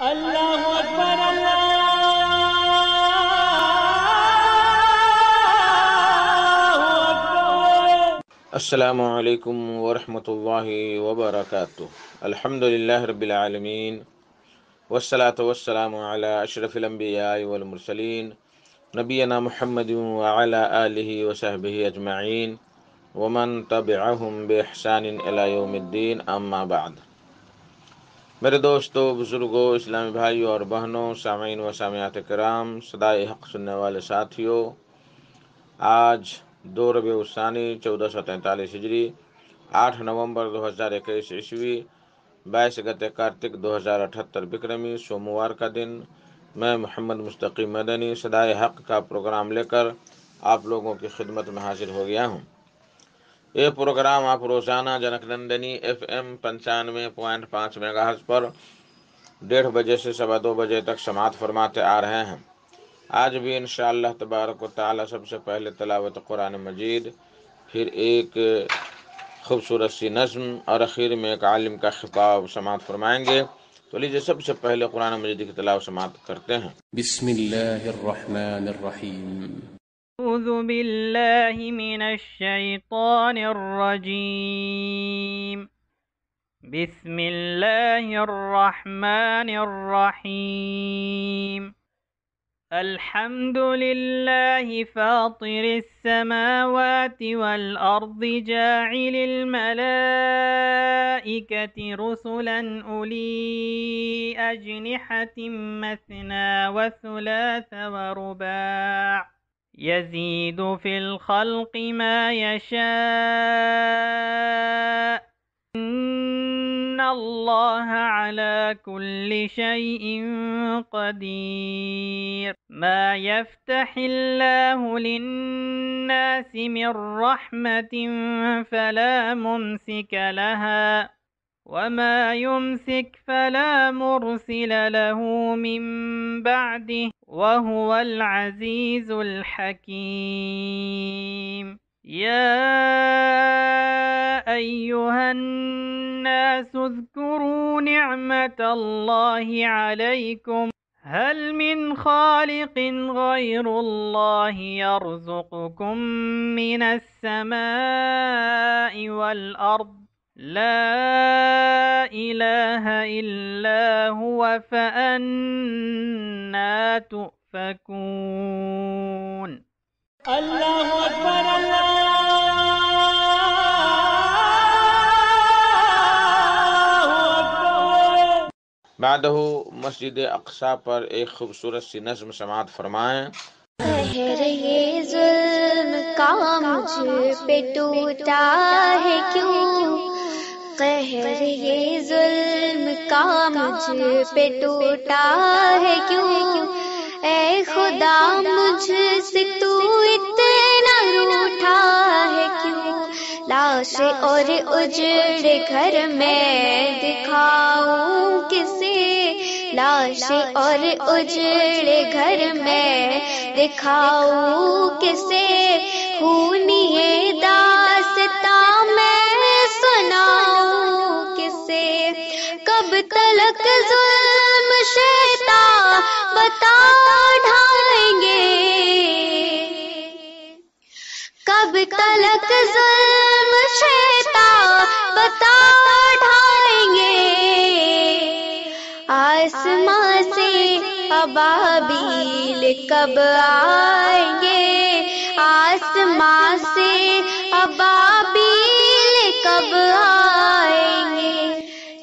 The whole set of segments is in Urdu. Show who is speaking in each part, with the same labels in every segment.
Speaker 1: اللہ اکبر اللہ اکبر۔
Speaker 2: السلام علیکم ورحمۃ اللہ وبرکاتہ۔ الحمدللہ رب العالمین والصلاة والسلام علی اشرف الانبیاء والمرسلین نبینا محمد وعلی آلہ وصحبہ اجمعین ومن تبعہم بإحسان الی یوم الدین، اما بعد۔ میرے دوستو، بزرگوں، اسلامی بھائیوں اور بہنوں، سامعین و سامعات کرام، صدائے حق سننے والے ساتھیوں، آج 2 ربیع الثانی 1443 ہجری، 8 نومبر 2021 عیسوی، 22 گتے کارتک 2078 بکرمی، سوموار کا دن، میں محمد مستقی مدنی صدائے حق کا پروگرام لے کر آپ لوگوں کی خدمت میں حاضر ہو گیا ہوں۔ یہ پروگرام آپ روزانہ junk Nandini FM 95.5 mega hertz پر 1:30 بجے سے 2:15 بجے تک سماعت فرماتے آ رہے ہیں۔ آج بھی انشاءاللہ تبارک و تعالی سب سے پہلے تلاوت قرآن مجید، پھر ایک خوبصورت سی نظم اور اخیر میں ایک عالم کا خطاب سماعت فرمائیں گے۔ تو لیجیے سب سے پہلے قرآن مجید کی تلاوت سماعت کرتے ہیں۔
Speaker 3: بسم اللہ الرحمن الرحیم۔
Speaker 1: اعوذ باللہ من الشیطان الرجیم، بسم اللہ الرحمن الرحیم۔ الحمد للہ فاطر السماوات والأرض جاعل الملائكة رسلا أولي أجنحة مثنى وثلاث ورباع يزيد في الخلق ما يشاء إن الله على كل شيء قدير ما يفتح الله للناس من رحمة فلا ممسك لها وما يمسك فلا مرسل له من بعده وهو العزيز الحكيم يا أيها الناس اذكروا نعمة الله عليكم هل من خالق غير الله يرزقكم من السماء والأرض لا إله إلا هو فأنا تؤفكون۔ اللہ اکبر اللہ اکبر۔
Speaker 2: بعدہ مسجد اقصی پر ایک خوبصورت سی نظم سماعت فرمائیں۔
Speaker 4: قہر یہ ظلم کا مجھ پہ ٹوٹا ہے کیوں، قہر یہ ظلم کا مجھ پہ ٹوٹا ہے کیوں، اے خدا مجھ سے تو اتنا روٹھا ہے کیوں، لاش اور اجڑے گھر میں دکھاؤں کسے، لاش اور اجڑے گھر میں دکھاؤں کسے، خونی داستاں میں سناؤں کسے، کب تلک ظلم شیطان بتا ڈھائیں گے، کب تلک ظلم شیطان بتا ڈھائیں گے، آسمان سے ابابیل کب آئیں گے، آسمان سے ابابیل کب آئیں گے،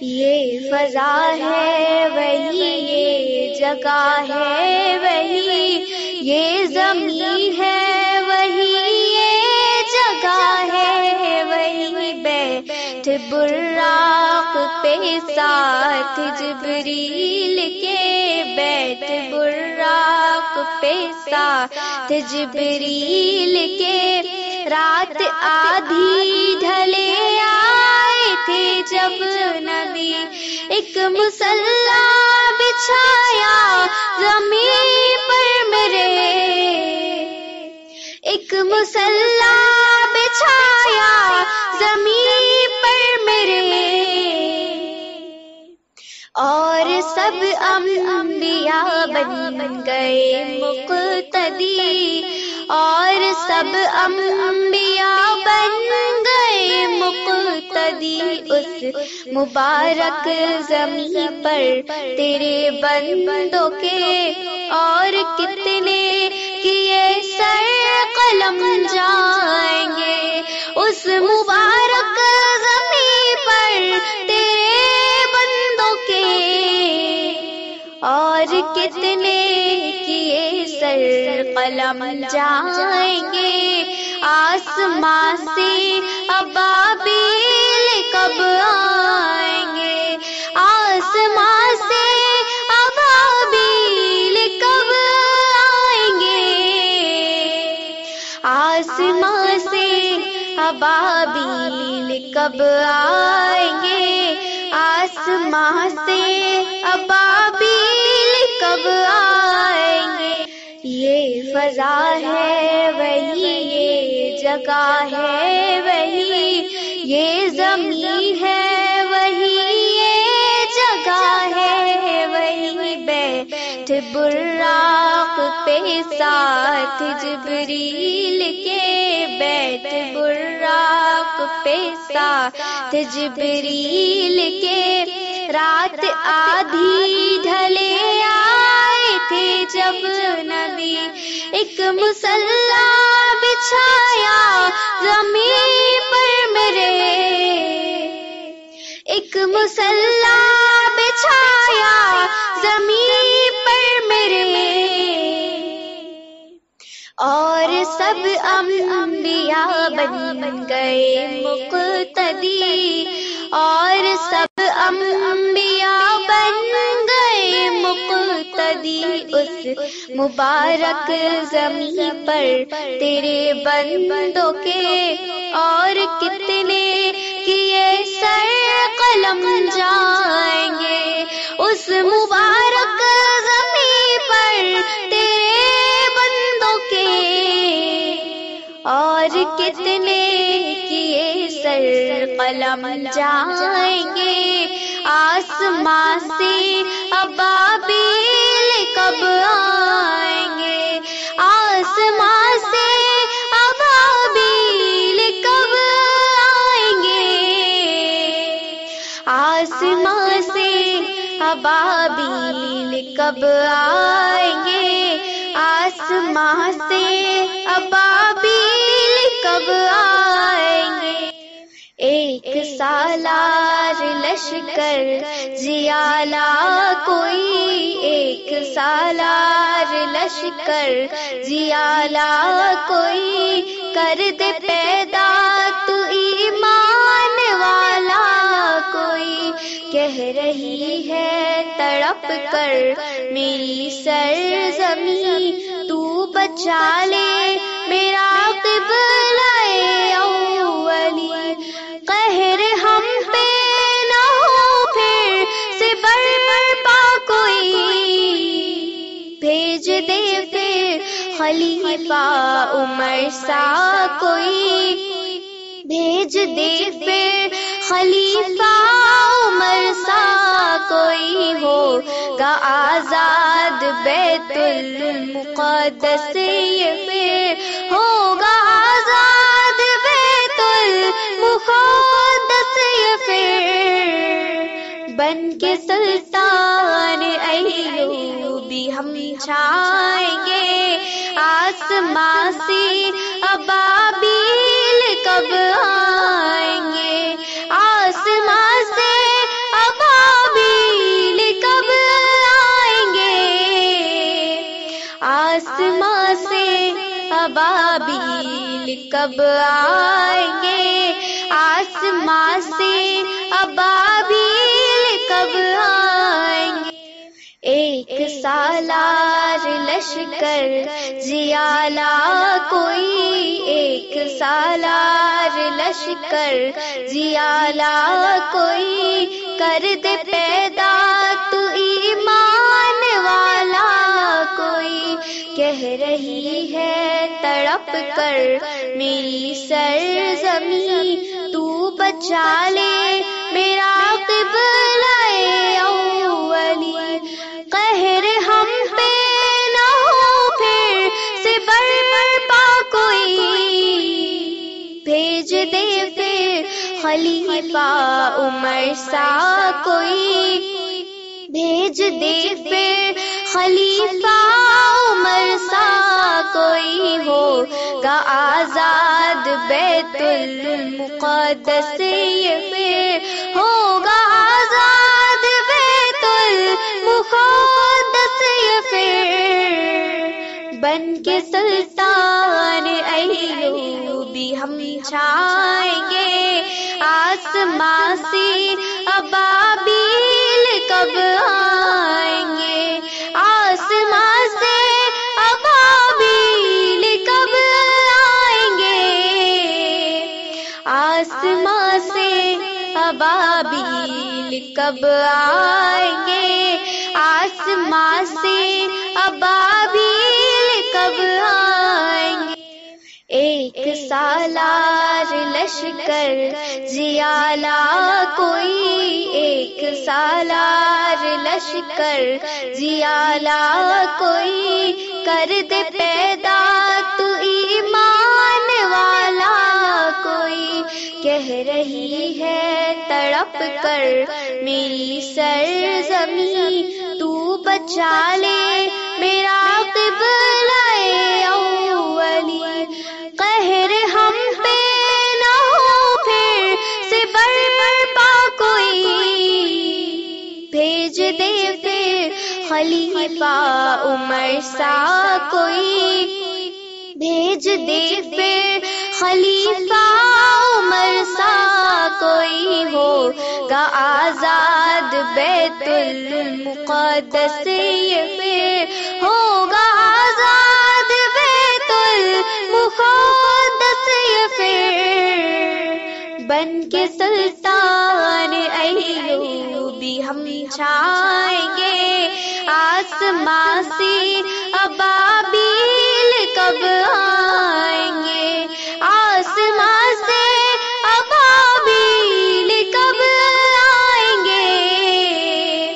Speaker 4: یہ فضا ہے وہی، یہ جگہ ہے وہی، یہ زمین ہے وہی، یہ جگہ ہے وہی، بیٹھ براق پہ ساتھ جبریل کے، بیٹھ براق پہ ساتھ جبریل کے، رات آدھی ڈھلے آئے تھے جب نبی، ایک مصلی بچھایا زمین پر میرے، ایک مصلی بچھایا زمین پر میرے، اور سب انبیاء بن گئے مقتدی، اور سب انبیاء بن گئے مقتدی، اس مبارک زمین پر تیرے بندوں کے اور کتنے کیے سر قلم جائیں گے، اس مبارک زمین پر تیرے بندوں کے اور کتنے کیے سر قلم جائیں گے، آسمان سے ابابیل کب آئیں گے، آسمان سے ابابیل کب آئیں گے، آسمان سے ابابیل کب آئیں گے، آسمان سے ابابیل کب آئیں گے، یہ فضا ہے وہی یہ جگہ ہے وہی یہ زمین ہے وہی یہ جگہ ہے وہی، بیٹھ براق پہ ساتھ جبریل کے، بیٹھ براق پہ ساتھ جبریل کے، رات آدھی ڈھلے آئے تھے جب نبی، ایک مصلی بچھایا زمین پر میرے، ایک مصلی بچھایا زمین پر میرے، اور سب انبیاء بن گئے مقتدی، اور سب انبیاء بن گئے مقتدی، اس مبارک زمین پر تیرے بندوں کے اور کتنے کیے سر قلم جائیں گے، اس مبارک زمین پر تیرے بندوں کے اور کتنے کیے سر قلم جائیں گے، آسمان سے ابابیل کب آئیں گے، آسمان سے ابابیل کب آئیں گے، آسمان سے ابابیل کب آئیں گے، آسمان سے ابابیل کب آئیں گے، ایک سالار لشکر زیالہ کوئی، ایک سالار لشکر زیالہ کوئی، کر دے پیدا تو ایمان والا کوئی، کہہ رہی ہے تڑپ کر میری سرزمین، تو بچا لے میرا قبلہ اولی، قہر ہم پہ نہ ہو پھر سے برپا کوئی، بھیج دے پھر خلیفہ عمر سا کوئی، بھیج دے پھر خلیفہ عمر سا کوئی، ہوگا آزاد بیت المقدس یہ پھر، ہوگا آزاد بیت المقدس یہ پھر، بن کے سلطان ایوبی ہم چھائیں گے، آسمان سے ابابیل کب آئیں گے، آسمان سے ابابیل کب آئیں گے، آسمان سے ابابیل کب آئیں گے، آسمان سے ابابیل کب آئیں گے، ایک سالار لشکر زیالہ کوئی، ایک سالار لشکر زیالہ کوئی، کر دے پیدا تو ایمان والا کوئی، کہہ رہی ہے تڑپ کر میری سرزمین، تو بچا لے میرا قبلہ خلیفہ عمر سا کوئی بھیج دے پھر خلیفہ عمر سا کوئی ہوگا آزاد بیت المقدس یہ پھر ہوگا آزاد بیت المقدس یہ پھر بن کے سلطان ایوبی ہم چھائیں گے آسمان سے ابابیل کب آئیں گے آسمان سے ابابیل کب آئیں گے آسمان سے ابابیل کب آئیں گے آسمان سے ابابیل کب آئیں گے ایک سالار لشکر زیالہ کوئی ایک سالار لشکر زیالہ کوئی کر دے پیدا تو ایمان والا کوئی کہہ رہی ہے تڑپ کر میری سرزمین تو بچا لے میرا قبلہ اولی قہر ہم پہ نہ ہو پھر سے برپا کوئی بھیج دے پھر خلیفہ عمر سا کوئی بھیج دے پھر خلیفہ عمر سا کوئی ہوگا آزاد بیت المقدس یہ پھر ہوگا آزاد بیت المقدس یہ پھر بن کے سلطان ایوبی ہم چھائیں گے آسمان سے ابابیل کب آئیں گے آسمان سے ابابیل کب آئیں گے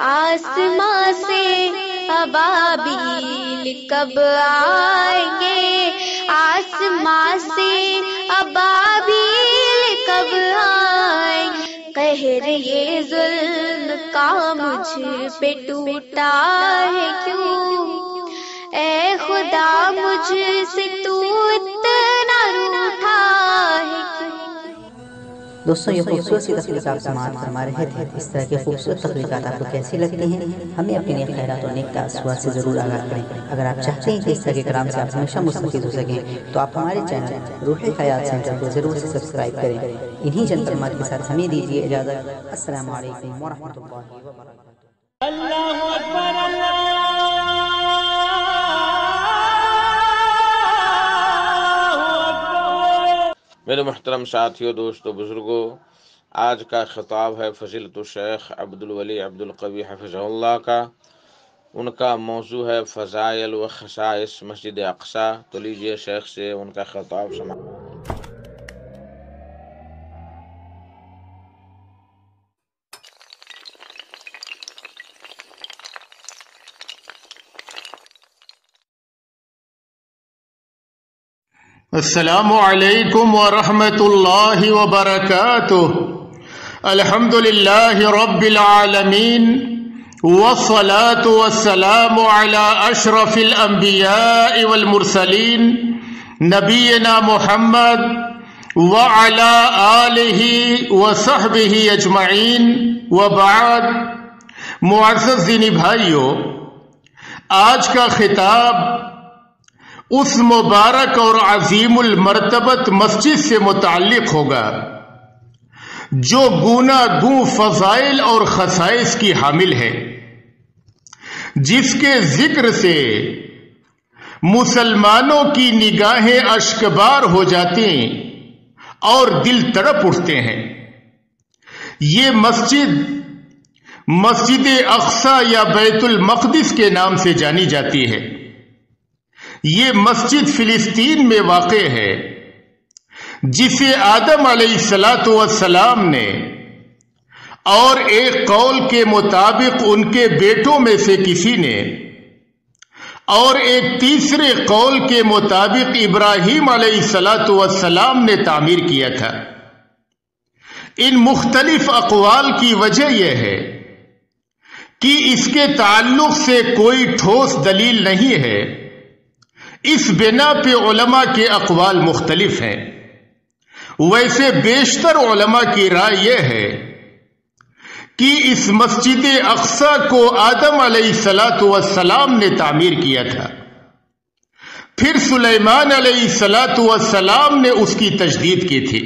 Speaker 4: آسمان سے ابابیل کب آئیں گے آسمان سے ابابیل کب آئیں گے قہر یہ ظلم کا مجھ پہ ٹوٹا ہے کیوں اے خدا مجھ سے تو اتنا روٹھا ہے کیوں
Speaker 5: دوستوں یہ خوبصورت سی تخلیق آپ سماعت فرما رہے تھے اس طرح کی خوبصورت تخلیقات آپ کو کیسی لگتی ہیں ہمیں اپنے نیک خیرات اور نیک تاثرات سے ضرور آگاہ کریں اگر آپ چاہتے ہیں کہ اس طرح کے کلام سے آپ ہمیشہ مستفید ہو سکیں تو آپ ہمارے چینل روح خیال سینٹر کو ضرور سے سبسکرائب کریں انہی چند کلمات کے ساتھ ہمیں دیجیے اجازت السلام علیکم ورحمۃ اللہ وبرکاتہ
Speaker 1: اللہ اکبر اللہ
Speaker 2: میرے محترم ساتھیوں دوستوں بزرگوں آج کا خطاب ہے فضیلت الشیخ عبدالولی عبدالقوی حفظہ اللہ کا ان کا موضوع ہے فضائل و خصائص مسجد اقصی تو لیجئے شیخ سے ان کا خطاب سنا
Speaker 6: السلام علیکم ورحمۃ اللہ وبرکاتہ الحمد للہ رب العالمین والصلاة والسلام على اشرف الانبیاء والمرسلین نبینا محمد وعلى آلہ وصحبہ اجمعین وبعد معزز دینی بھائیو آج کا خطاب اس مبارک اور عظیم المرتبت مسجد سے متعلق ہوگا جو گوناگوں فضائل اور خصائص کی حامل ہے جس کے ذکر سے مسلمانوں کی نگاہیں اشکبار ہو جاتی اور دل تڑپ اٹھتے ہیں یہ مسجد اقصی یا بیت المقدس کے نام سے جانی جاتی ہے یہ مسجد فلسطین میں واقع ہے جسے آدم علیہ السلام نے اور ایک قول کے مطابق ان کے بیٹوں میں سے کسی نے اور ایک تیسرے قول کے مطابق ابراہیم علیہ السلام نے تعمیر کیا تھا ان مختلف اقوال کی وجہ یہ ہے کہ اس کے تعلق سے کوئی ٹھوس دلیل نہیں ہے، اس بنا پہ علماء کے اقوال مختلف ہیں۔ ویسے بیشتر علماء کی رائے یہ ہے کہ اس مسجد اقصی کو آدم علیہ السلام نے تعمیر کیا تھا، پھر سلیمان علیہ السلام نے اس کی تجدید کی تھی۔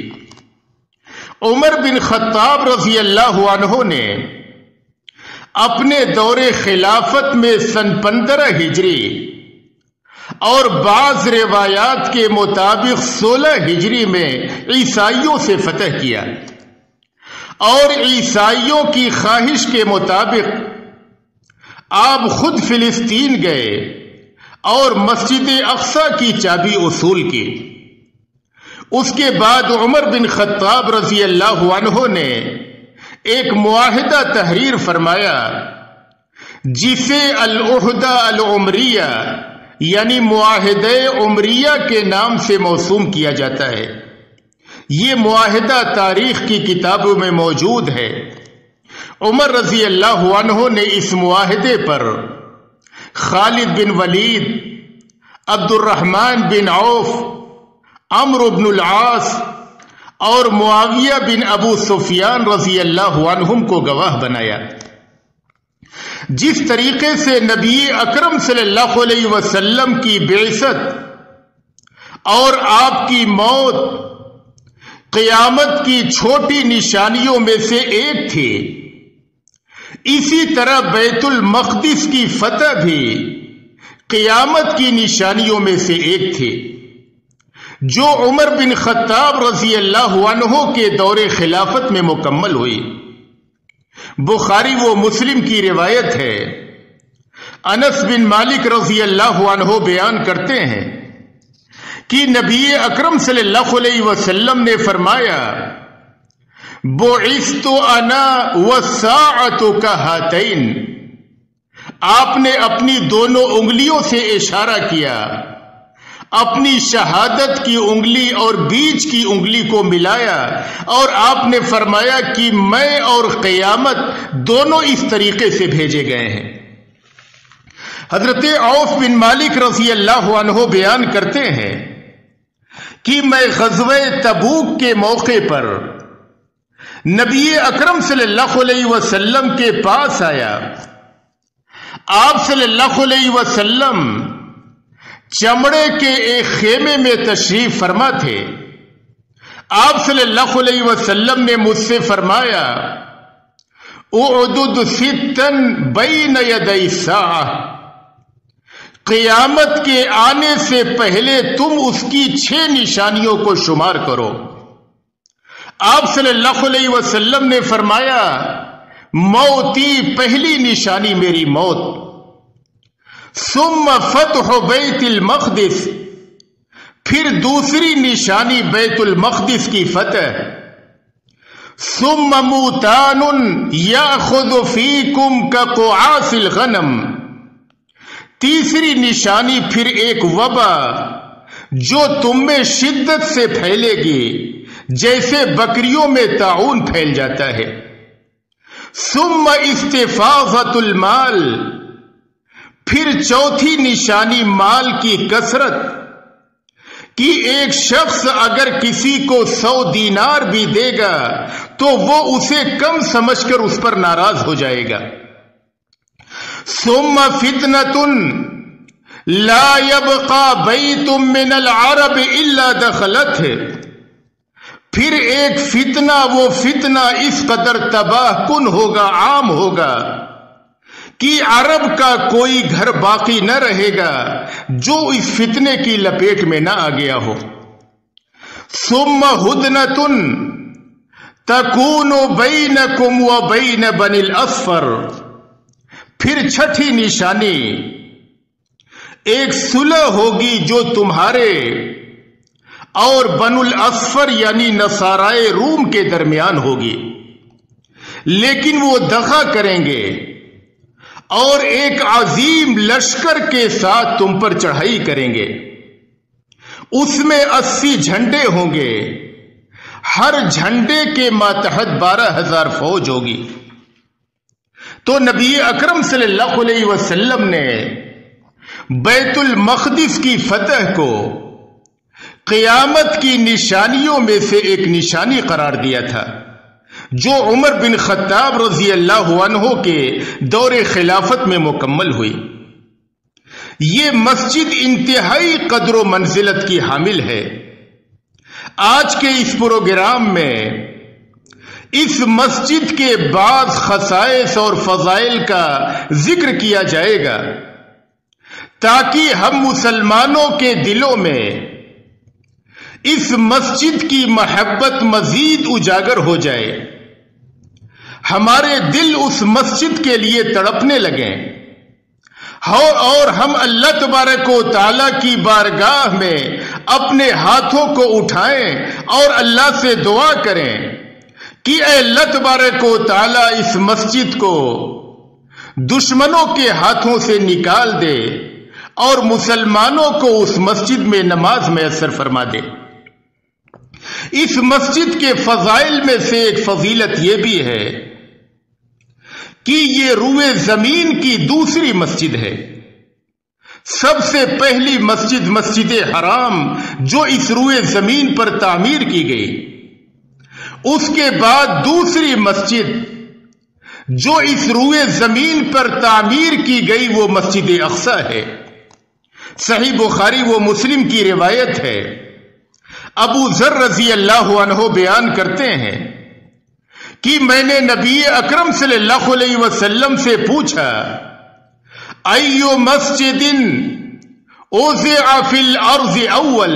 Speaker 6: عمر بن خطاب رضی اللہ عنہ نے اپنے دور خلافت میں سن 15 ہجری اور بعض روایات کے مطابق 16 ہجری میں عیسائیوں سے فتح کیا، اور عیسائیوں کی خواہش کے مطابق آپ خود فلسطین گئے اور مسجد اقصی کی چابی وصول کی۔ اس کے بعد عمر بن خطاب رضی اللہ عنہ نے ایک معاہدہ تحریر فرمایا جسے العہدہ العمریہ یعنی معاہدہ عمریہ کے نام سے موسوم کیا جاتا ہے۔ یہ معاہدہ تاریخ کی کتابوں میں موجود ہے۔ عمر رضی اللہ عنہ نے اس معاہدے پر خالد بن ولید، عبد الرحمن بن عوف، عمرو بن العاص اور معاویہ بن ابو سفیان رضی اللہ عنہم کو گواہ بنایا۔ جس طریقے سے نبی اکرم صلی اللہ علیہ وسلم کی بعثت اور آپ کی موت قیامت کی چھوٹی نشانیوں میں سے ایک تھی، اسی طرح بیت المقدس کی فتح بھی قیامت کی نشانیوں میں سے ایک تھی، جو عمر بن خطاب رضی اللہ عنہ کے دور خلافت میں مکمل ہوئی۔ بخاری و مسلم کی روایت ہے، انس بن مالک رضی اللہ عنہ بیان کرتے ہیں کہ نبی اکرم صلی اللہ علیہ وسلم نے فرمایا، بعثت انا والساعۃ کہاتین، آپ نے اپنی دونوں انگلیوں سے اشارہ کیا، اپنی شہادت کی انگلی اور بیچ کی انگلی کو ملایا، اور آپ نے فرمایا کہ میں اور قیامت دونوں اس طریقے سے بھیجے گئے ہیں۔ حضرت عوف بن مالک رضی اللہ عنہ بیان کرتے ہیں کہ میں غزوہ تبوک کے موقع پر نبی اکرم صلی اللہ علیہ وسلم کے پاس آیا۔ آپ صلی اللہ علیہ وسلم چمڑے کے ایک خیمے میں تشریف فرما تھے۔ آپ صلی اللہ علیہ وسلم نے مجھ سے فرمایا، اعدد ستن بین یدی الساعہ، قیامت کے آنے سے پہلے تم اس کی 6 نشانیوں کو شمار کرو۔ آپ صلی اللہ علیہ وسلم نے فرمایا، موتی، پہلی نشانی میری موت، ثم فتح بیت المقدس، پھر دوسری نشانی بیت المقدس کی فتح، ثم موتان یاخذ فیکم کقعاص الغنم، تیسری نشانی پھر ایک وبا جو تم میں شدت سے پھیلے گی جیسے بکریوں میں طاعون پھیل جاتا ہے، ثم استفاضۃ المال، پھر چوتھی نشانی مال کی کثرت، کہ ایک شخص اگر کسی کو 100 دینار بھی دے گا تو وہ اسے کم سمجھ کر اس پر ناراض ہو جائے گا، ثم فتنۃ لا يبقى بیت من العرب الا دخلته، پھر ایک فتنہ، وہ فتنہ اس قدر تباہ کن ہوگا، عام ہوگا کہ عرب کا کوئی گھر باقی نہ رہے گا جو اس فتنے کی لپیٹ میں نہ آ گیا ہو، ثم ہدنۃ تکون بینکم وبین بنی الاصفر، پھر چھٹی نشانی ایک صلح ہوگی جو تمہارے اور بنو الاصفر یعنی نصارائے روم کے درمیان ہوگی، لیکن وہ دغا کریں گے اور ایک عظیم لشکر کے ساتھ تم پر چڑھائی کریں گے، اس میں 80 جھنڈے ہوں گے، ہر جھنڈے کے ماتحت 12,000 فوج ہوگی. تو نبی اکرم صلی اللہ علیہ وسلم نے بیت المقدس کی فتح کو قیامت کی نشانیوں میں سے ایک نشانی قرار دیا تھا، جو عمر بن خطاب رضی اللہ عنہ کے دور خلافت میں مکمل ہوئی. یہ مسجد انتہائی قدر و منزلت کی حامل ہے. آج کے اس پروگرام میں اس مسجد کے بعض خصائص اور فضائل کا ذکر کیا جائے گا تاکہ ہم مسلمانوں کے دلوں میں اس مسجد کی محبت مزید اجاگر ہو جائے، ہمارے دل اس مسجد کے لیے تڑپنے لگیں اور ہم اللہ تبارک و تعالیٰ کی بارگاہ میں اپنے ہاتھوں کو اٹھائیں اور اللہ سے دعا کریں کہ اے اللہ تبارک و تعالیٰ اس مسجد کو دشمنوں کے ہاتھوں سے نکال دے اور مسلمانوں کو اس مسجد میں نماز میسر فرما دے. اس مسجد کے فضائل میں سے ایک فضیلت یہ بھی ہے کہ یہ روئے زمین کی دوسری مسجد ہے. سب سے پہلی مسجد مسجد حرام جو اس روئے زمین پر تعمیر کی گئی، اس کے بعد دوسری مسجد جو اس روئے زمین پر تعمیر کی گئی وہ مسجد اقصی ہے. صحیح بخاری و مسلم کی روایت ہے. ابو ذر رضی اللہ عنہ بیان کرتے ہیں کہ میں نے نبی اکرم صلی اللہ علیہ وسلم سے پوچھا، ایو مسجد اوزع فی الارض اول،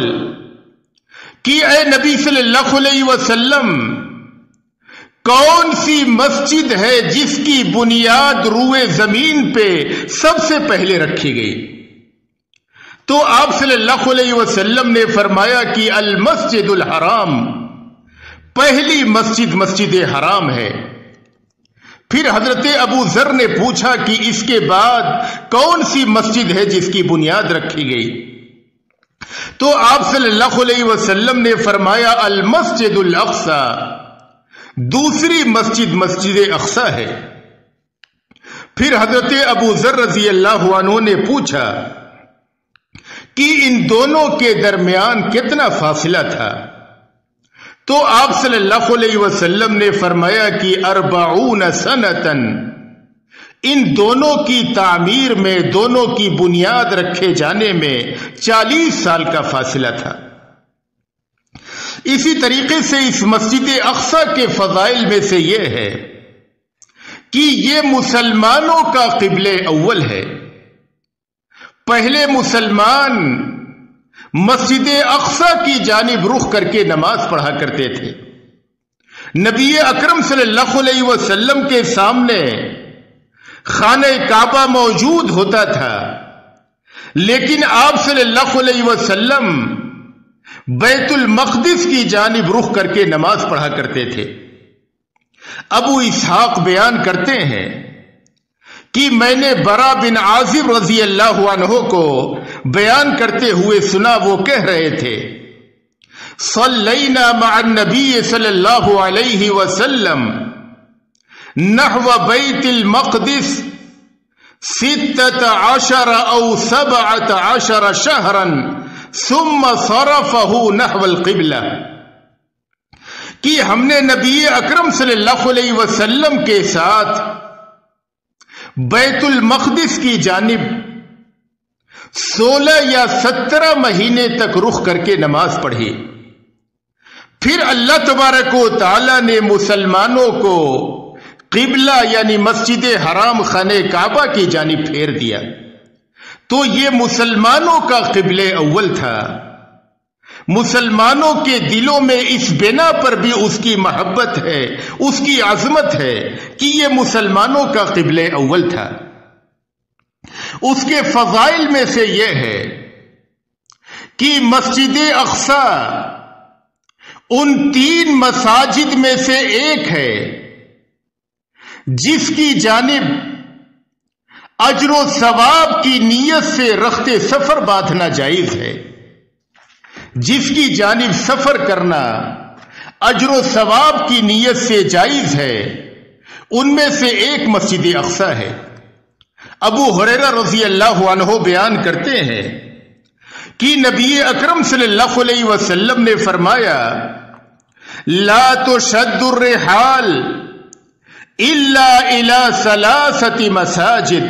Speaker 6: کہ اے نبی صلی اللہ علیہ وسلم کون سی مسجد ہے جس کی بنیاد روئے زمین پہ سب سے پہلے رکھی گئی؟ تو آپ صلی اللہ علیہ وسلم نے فرمایا کہ المسجد الحرام، پہلی مسجد مسجد حرام ہے. پھر حضرت ابو ذر نے پوچھا کہ اس کے بعد کون سی مسجد ہے جس کی بنیاد رکھی گئی؟ تو آپ صلی اللہ علیہ وسلم نے فرمایا المسجد الاقصی، دوسری مسجد مسجد اقصی ہے. پھر حضرت ابو ذر رضی اللہ عنہ نے پوچھا کہ ان دونوں کے درمیان کتنا فاصلہ تھا؟ تو آپ صلی اللہ علیہ وسلم نے فرمایا کہ 40 سنتن، ان دونوں کی تعمیر میں، دونوں کی بنیاد رکھے جانے میں 40 سال کا فاصلہ تھا. اسی طریقے سے اس مسجد اقصی کے فضائل میں سے یہ ہے کہ یہ مسلمانوں کا قبلہ اول ہے. پہلے مسلمان مسجد اقصی کی جانب رخ کر کے نماز پڑھا کرتے تھے. نبی اکرم صلی اللہ علیہ وسلم کے سامنے خانہ کعبہ موجود ہوتا تھا، لیکن آپ صلی اللہ علیہ وسلم بیت المقدس کی جانب رخ کر کے نماز پڑھا کرتے تھے. ابو اسحاق بیان کرتے ہیں کہ میں نے برا بن عازب رضی اللہ عنہ کو بیان کرتے ہوئے سنا، وہ کہہ رہے تھے صلینا مع النبی صلی اللہ علیہ وسلم نحو بیت المقدس 16 او 17 شہرا ثم صرفه نحو القبلہ، کہ ہم نے نبی اکرم صلی اللہ علیہ وسلم کے ساتھ بیت المقدس کی جانب 16 یا 17 مہینے تک رخ کر کے نماز پڑھی. پھر اللہ تبارک و تعالی نے مسلمانوں کو قبلہ یعنی مسجد حرام خانہ کعبہ کی جانب پھیر دیا. تو یہ مسلمانوں کا قبلہ اول تھا. مسلمانوں کے دلوں میں اس بنا پر بھی اس کی محبت ہے، اس کی عظمت ہے کہ یہ مسلمانوں کا قبلہ اول تھا. اس کے فضائل میں سے یہ ہے کہ مسجد اقصی ان 3 مساجد میں سے ایک ہے جس کی جانب اجر و ثواب کی نیت سے رخت سفر باندھنا جائز ہے، جس کی جانب سفر کرنا اجر و ثواب کی نیت سے جائز ہے، ان میں سے ایک مسجد اقصی ہے۔ ابو ہریرہ رضی اللہ عنہ بیان کرتے ہیں کہ نبی اکرم صلی اللہ علیہ وسلم نے فرمایا لا تشد الرحال الا الى ثلاثه مساجد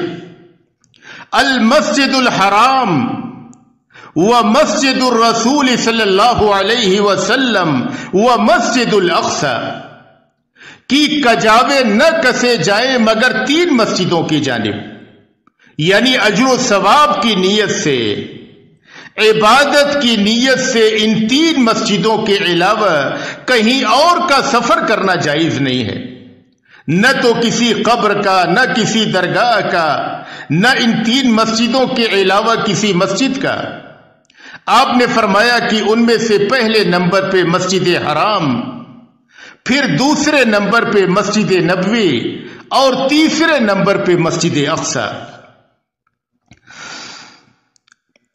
Speaker 6: المسجد الحرام ومسجد الرسول صلی اللہ علیہ وسلم ومسجد الاقصی، کہ کجاوے نہ کسے جائیں مگر 3 مسجدوں کی جانب، یعنی اجر و ثواب کی نیت سے، عبادت کی نیت سے ان 3 مسجدوں کے علاوہ کہیں اور کا سفر کرنا جائز نہیں ہے، نہ تو کسی قبر کا، نہ کسی درگاہ کا، نہ ان 3 مسجدوں کے علاوہ کسی مسجد کا۔ آپ نے فرمایا کہ ان میں سے پہلے نمبر پہ مسجد حرام، پھر دوسرے نمبر پہ مسجد نبوی اور تیسرے نمبر پہ مسجد اقصی۔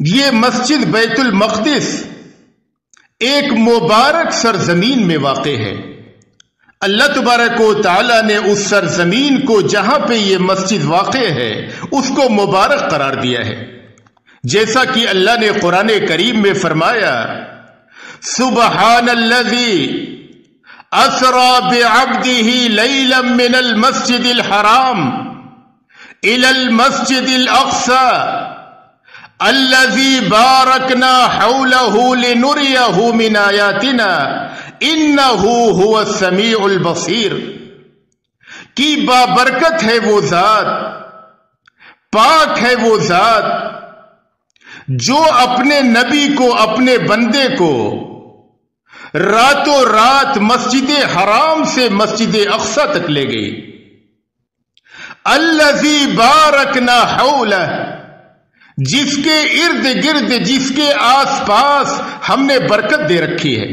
Speaker 6: یہ مسجد بیت المقدس ایک مبارک سرزمین میں واقع ہے۔ اللہ تبارک و تعالی نے اس سرزمین کو جہاں پہ یہ مسجد واقع ہے اس کو مبارک قرار دیا ہے، جیسا کہ اللہ نے قرآن کریم میں فرمایا سبحان الذی اسری بعبدہ لیلا من المسجد الحرام الی المسجد الاقصی الذی بارکنا حولہ لنریہ من آیاتنا انہ هو السمیع البصیر، کی بابرکت ہے وہ ذات، پاک ہے وہ ذات جو اپنے نبی کو، اپنے بندے کو راتوں رات مسجد حرام سے مسجد اقصی تک لے گئی۔ الذی بارکنا حولہ، جس کے ارد گرد، جس کے آس پاس ہم نے برکت دے رکھی ہے،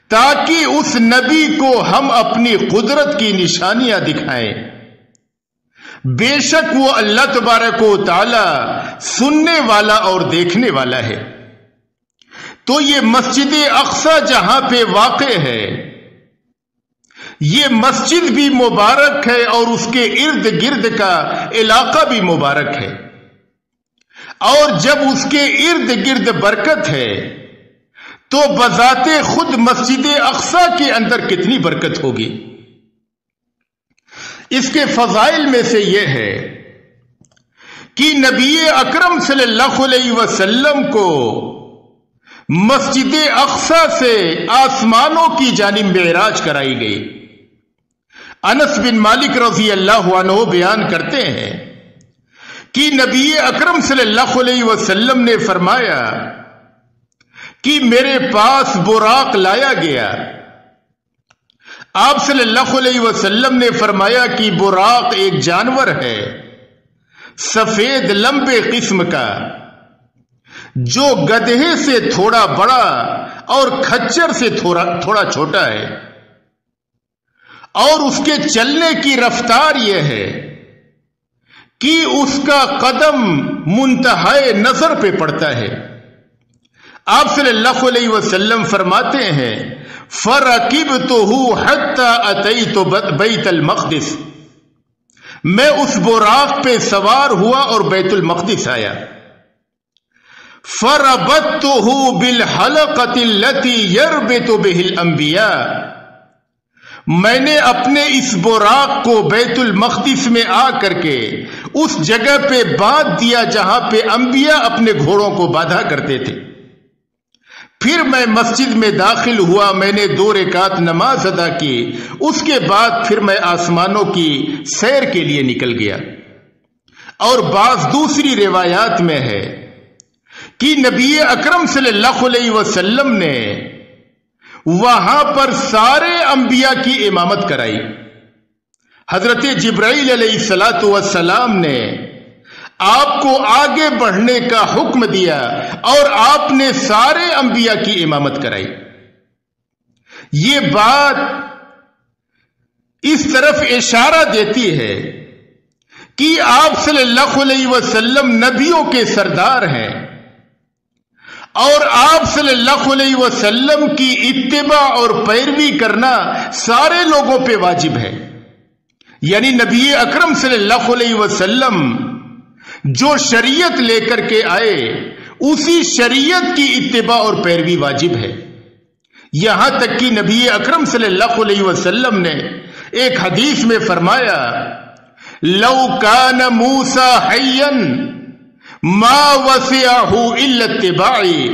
Speaker 6: تاکہ اس نبی کو ہم اپنی قدرت کی نشانیاں دکھائیں۔ بے شک وہ اللہ تبارک و تعالی سننے والا اور دیکھنے والا ہے۔ تو یہ مسجد اقصی جہاں پہ واقع ہے، یہ مسجد بھی مبارک ہے اور اس کے ارد گرد کا علاقہ بھی مبارک ہے، اور جب اس کے ارد گرد برکت ہے تو بذات خود مسجد اقصی کے اندر کتنی برکت ہوگی۔ اس کے فضائل میں سے یہ ہے کہ نبی اکرم صلی اللہ علیہ وسلم کو مسجد اقصی سے آسمانوں کی جانب معراج کرائی گئی۔ انس بن مالک رضی اللہ عنہ بیان کرتے ہیں کہ نبی اکرم صلی اللہ علیہ وسلم نے فرمایا کہ میرے پاس براق لایا گیا۔ آپ صلی اللہ علیہ وسلم نے فرمایا کہ براق ایک جانور ہے سفید لمبے قسم کا، جو گدھے سے تھوڑا بڑا اور کھچر سے تھوڑا چھوٹا ہے، اور اس کے چلنے کی رفتار یہ ہے کہ اس کا قدم منتہائے نظر پہ پڑتا ہے۔ آپ صلی اللہ علیہ وسلم فرماتے ہیں فَرَكِبْتُهُ حَتَّى أَتَيْتُ بَيْتَ الْمَقْدِسِ، میں اس براق پہ سوار ہوا اور بیت المقدس آیا۔ فَرَبَطْتُهُ بِالْحَلَقَةِ الَّتِي يَرْبِطُ بِهِ الْأَنْبِيَاءِ، میں نے اپنے اس براق کو بیت المقدس میں آ کر کے اس جگہ پہ باندھ دیا جہاں پہ انبیاء اپنے گھوڑوں کو باندھا کرتے تھے۔ پھر میں مسجد میں داخل ہوا، میں نے 2 رکعت نماز ادا کی، اس کے بعد پھر میں آسمانوں کی سیر کے لیے نکل گیا۔ اور بعض دوسری روایات میں ہے کہ نبی اکرم صلی اللہ علیہ وسلم نے وہاں پر سارے انبیاء کی امامت کرائی۔ حضرت جبرائیل علیہ السلام نے آپ کو آگے بڑھنے کا حکم دیا اور آپ نے سارے انبیاء کی امامت کرائی۔ یہ بات اس طرف اشارہ دیتی ہے کہ آپ صلی اللہ علیہ وسلم نبیوں کے سردار ہیں، اور آپ صلی اللہ علیہ وسلم کی اتباع اور پیروی کرنا سارے لوگوں پہ واجب ہے. یعنی نبی اکرم صلی اللہ علیہ وسلم جو شریعت لے کر کے آئے اسی شریعت کی اتباع اور پیروی واجب ہے. یہاں تک کہ نبی اکرم صلی اللہ علیہ وسلم نے ایک حدیث میں فرمایا لو کان موسیٰ حیا ما وسعہ الا اتباعی،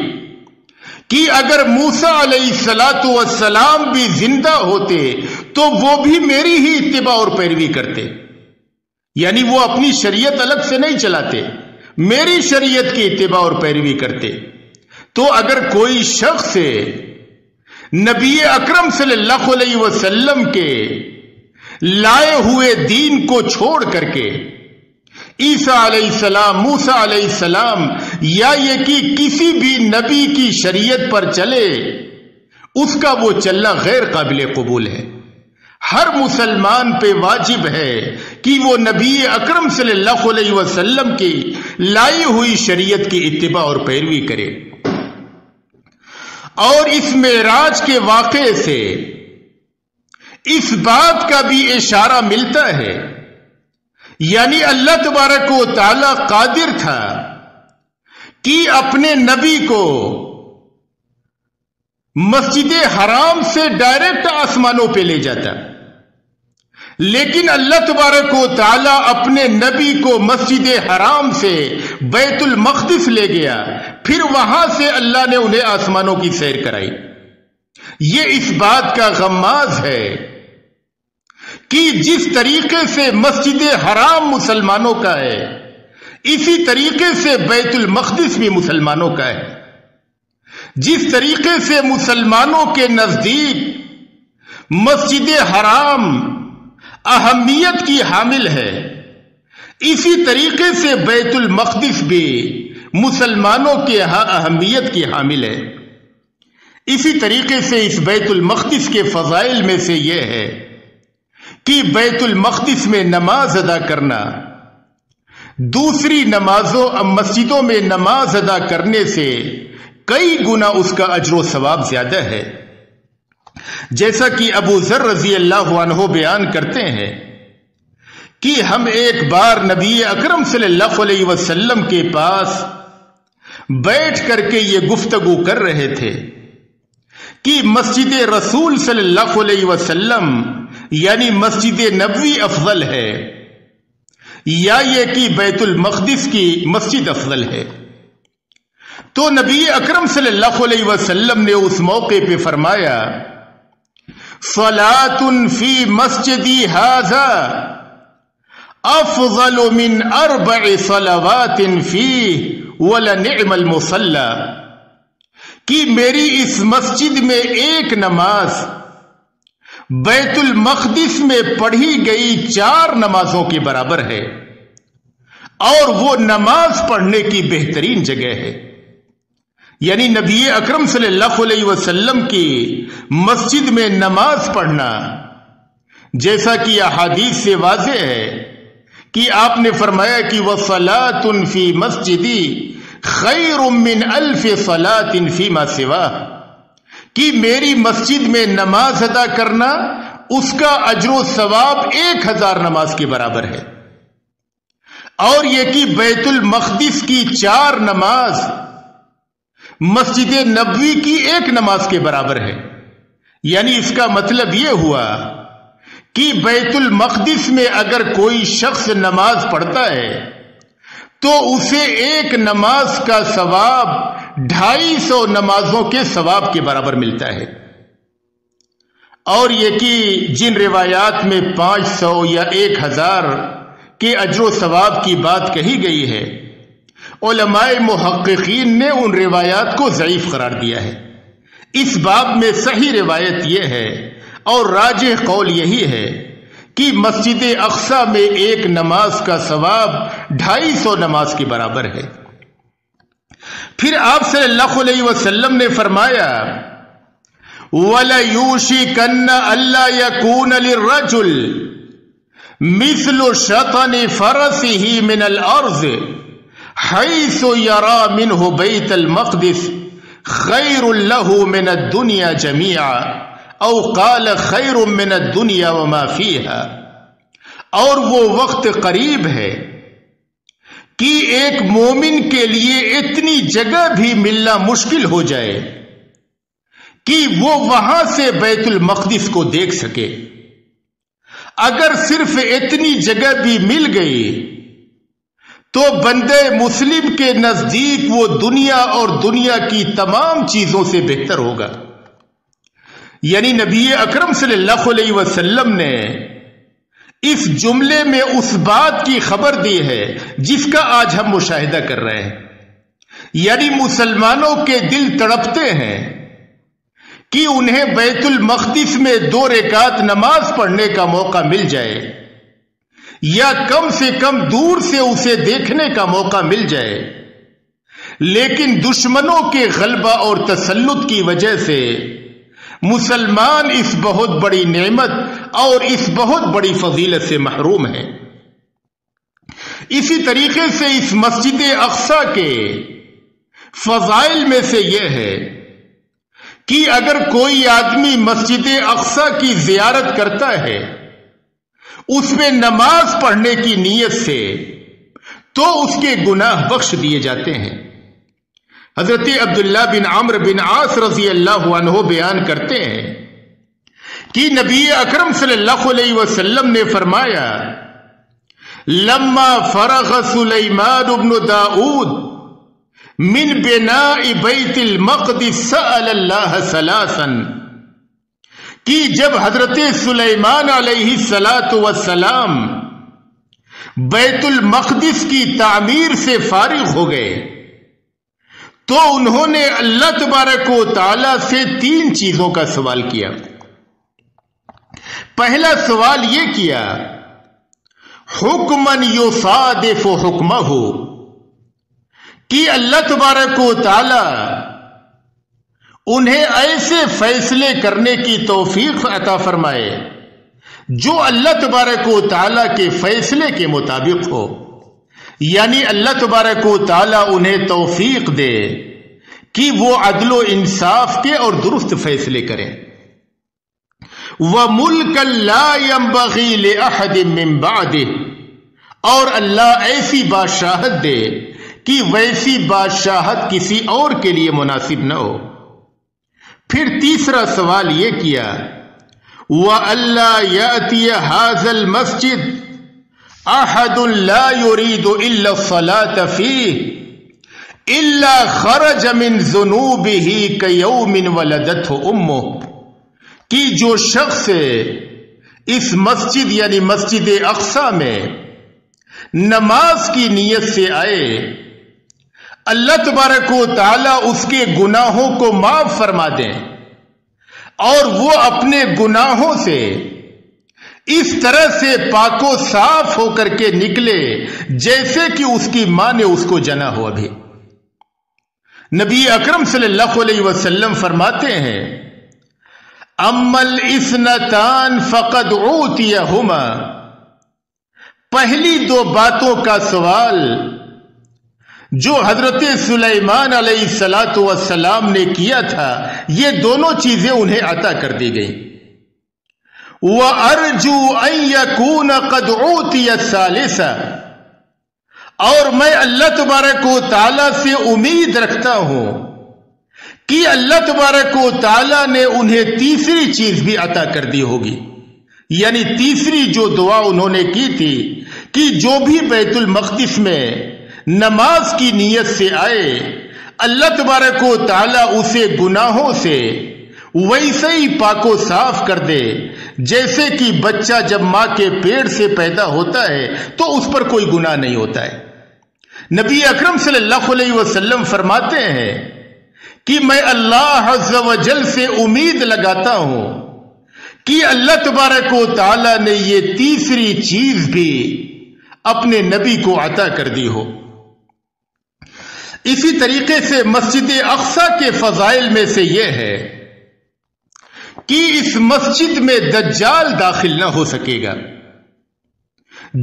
Speaker 6: کہ اگر موسیٰ علیہ السلام بھی زندہ ہوتے تو وہ بھی میری ہی اتباع اور پیروی کرتے. یعنی وہ اپنی شریعت الگ سے نہیں چلاتے، میری شریعت کی اتباع اور پیروی کرتے. تو اگر کوئی شخص نبی اکرم صلی اللہ علیہ وسلم کے لائے ہوئے دین کو چھوڑ کر کے عیسیٰ علیہ السلام، موسیٰ علیہ السلام یا یہ کہ کسی بھی نبی کی شریعت پر چلے، اس کا وہ چلنا غیر قابل قبول ہے. ہر مسلمان پہ واجب ہے کہ وہ نبی اکرم صلی اللہ علیہ وسلم کی لائی ہوئی شریعت کی اتباع اور پیروی کرے. اور اس معراج کے واقعے سے اس بات کا بھی اشارہ ملتا ہے، یعنی اللہ تبارک و تعالی قادر تھا کہ اپنے نبی کو مسجد حرام سے ڈائریکٹ آسمانوں پہ لے جاتا، لیکن اللہ تبارک و تعالی اپنے نبی کو مسجد حرام سے بیت المقدس لے گیا، پھر وہاں سے اللہ نے انہیں آسمانوں کی سیر کرائی. یہ اس بات کا غماز ہے کہ جس طریقے سے مسجد حرام مسلمانوں کا ہے اسی طریقے سے بیت المقدس بھی مسلمانوں کا ہے. جس طریقے سے مسلمانوں کے نزدیک مسجد حرام اہمیت کی حامل ہے، اسی طریقے سے بیت المقدس بھی مسلمانوں کے ہاں اہمیت کی حامل ہے. اسی طریقے سے اس بیت المقدس کے فضائل میں سے یہ ہے کہ بیت المقدس میں نماز ادا کرنا دوسری مسجدوں میں نماز ادا کرنے سے کئی گنا اس کا اجر و ثواب زیادہ ہے. جیسا کہ ابو ذر رضی اللہ عنہ بیان کرتے ہیں کہ ہم ایک بار نبی اکرم صلی اللہ علیہ وسلم کے پاس بیٹھ کر کے یہ گفتگو کر رہے تھے کہ مسجد رسول صلی اللہ علیہ وسلم یعنی مسجد نبوی افضل ہے یا یہ کہ بیت المقدس کی مسجد افضل ہے. تو نبی اکرم صلی اللہ علیہ وسلم نے اس موقع پہ فرمایا صلاۃ فی مسجدی ھذا افضل من 4 صلوات فیہ ولنعم المصلی، کہ میری اس مسجد میں ایک نماز بیت المقدس میں پڑھی گئی 4 نمازوں کے برابر ہے، اور وہ نماز پڑھنے کی بہترین جگہ ہے. یعنی نبی اکرم صلی اللہ علیہ وسلم کی مسجد میں نماز پڑھنا، جیسا کہ احادیث سے واضح ہے کہ آپ نے فرمایا کہ وَصَلَاةٌ فِي مَسْجِدِي خَيْرٌ مِّنْ أَلْفِ صَلَاةٍ فِي مَا سِوَاهُ، کہ میری مسجد میں نماز ادا کرنا اس کا اجر و ثواب 1000 نماز کے برابر ہے. اور یہ کہ بیت المقدس کی 4 نماز مسجد نبوی کی 1 نماز کے برابر ہے. یعنی اس کا مطلب یہ ہوا کہ بیت المقدس میں اگر کوئی شخص نماز پڑھتا ہے تو اسے 1 نماز کا ثواب 250 نمازوں کے ثواب کے برابر ملتا ہے. اور یہ کہ جن روایات میں 500 یا 1000 کے اجر و ثواب کی بات کہی گئی ہے، علماء محققین نے ان روایات کو ضعیف قرار دیا ہے. اس باب میں صحیح روایت یہ ہے اور راجح قول یہی ہے کہ مسجد اقصی میں 1 نماز کا ثواب 250 نماز کے برابر ہے. پھر آپ صلی اللہ علیہ وسلم نے فرمایا وَلَيُوشِكَنَّ أَلَّا يَكُونَ لِلرَّجُلِ مِثْلُ شَطْنِ فَرَسِهِ مِنَ الْأَرْضِ حَيْثُ يَرَى مِنْهُ بَيْتَ الْمَقْدِسِ خیر لہ من الدنیا جمیعا او قال خیر من الدنیا وما فیہا، اور وہ وقت قریب ہے کہ ایک مومن کے لیے اتنی جگہ بھی ملنا مشکل ہو جائے کہ وہ وہاں سے بیت المقدس کو دیکھ سکے۔ اگر صرف اتنی جگہ بھی مل گئی تو بندے مسلم کے نزدیک وہ دنیا اور دنیا کی تمام چیزوں سے بہتر ہوگا۔ یعنی نبی اکرم صلی اللہ علیہ وسلم نے اس جملے میں اس بات کی خبر دی ہے جس کا آج ہم مشاہدہ کر رہے ہیں، یعنی مسلمانوں کے دل تڑپتے ہیں کہ انہیں بیت المقدس میں 2 رکعت نماز پڑھنے کا موقع مل جائے، یا کم سے کم دور سے اسے دیکھنے کا موقع مل جائے، لیکن دشمنوں کے غلبہ اور تسلط کی وجہ سے مسلمان اس بہت بڑی نعمت اور اس بہت بڑی فضیلت سے محروم ہیں۔ اسی طریقے سے اس مسجد اقصی کے فضائل میں سے یہ ہے کہ اگر کوئی آدمی مسجد اقصی کی زیارت کرتا ہے اس میں نماز پڑھنے کی نیت سے، تو اس کے گناہ بخش دیے جاتے ہیں۔ حضرت عبداللہ بن عمرو بن عاص رضی اللہ عنہ بیان کرتے ہیں کہ نبی اکرم صلی اللہ علیہ وسلم نے فرمایا، لما فرغ سلیمان بن داؤد من بناء بیت المقدس سأل اللہ ثلاثا، کہ جب حضرت سلیمان علیہ السلام بیت المقدس کی تعمیر سے فارغ ہو گئے تو انہوں نے اللہ تبارک و تعالی سے 3 چیزوں کا سوال کیا۔ پہلا سوال یہ کیا، حکمن یصادف حکمہ، کہ اللہ تبارک و تعالی انہیں ایسے فیصلے کرنے کی توفیق عطا فرمائے جو اللہ تبارک و تعالی کے فیصلے کے مطابق ہو، یعنی اللہ تبارک و تعالی انہیں توفیق دے کہ وہ عدل و انصاف کے اور درست فیصلے کریں۔ وَمُلْكًا لَا يَنبَغِي لِأَحَدٍ مِّن بَعْدِهِ، اور اللہ ایسی بادشاہت دے کہ ویسی بادشاہت کسی اور کے لیے مناسب نہ ہو۔ پھر تیسرا سوال یہ کیا، وَأَلَّا يَأْتِيَ هَذَا الْمَسْجِدِ أَحَدٌ لَا يُرِيدُ إِلَّا الصَّلَاةَ فِيهِ إِلَّا خَرَجَ مِنْ ذُنُوبِهِ كَيَوْمٍ وَلَدَتْهُ أُمُّهُ، کہ جو شخص اس مسجد یعنی مسجد اقصی میں نماز کی نیت سے آئے، اللہ تبارک و تعالی اس کے گناہوں کو معاف فرما دیں اور وہ اپنے گناہوں سے اس طرح سے پاک و صاف ہو کر کے نکلے جیسے کہ اس کی ماں نے اس کو جنا ہو۔ ابھی نبی اکرم صلی اللہ علیہ وسلم فرماتے ہیں، اما الاثنتان فقد اوتیہما، پہلی 2 باتوں کا سوال جو حضرت سلیمان علیہ السلام نے کیا تھا، یہ دونوں چیزیں انہیں عطا کر دی گئیں۔ وَأَرْجُو أَن يَكُونَ قَدْ أُوتِيَ الثَّالِثَةَ، اور میں اللہ تبارک و تعالی سے امید رکھتا ہوں کہ اللہ تبارک و تعالی نے انہیں تیسری چیز بھی عطا کر دی ہوگی، یعنی تیسری جو دعا انہوں نے کی تھی کہ جو بھی بیت المقدس میں نماز کی نیت سے آئے، اللہ تبارک و تعالی اسے گناہوں سے ویسے ہی پاک و صاف کر دے جیسے کہ بچہ جب ماں کے پیٹ سے پیدا ہوتا ہے تو اس پر کوئی گناہ نہیں ہوتا ہے۔ نبی اکرم صلی اللہ علیہ وسلم فرماتے ہیں کہ میں اللہ عز و جل سے امید لگاتا ہوں کہ اللہ تبارک و تعالی نے یہ تیسری چیز بھی اپنے نبی کو عطا کر دی ہو۔ اسی طریقے سے مسجد اقصی کے فضائل میں سے یہ ہے کہ اس مسجد میں دجال داخل نہ ہو سکے گا۔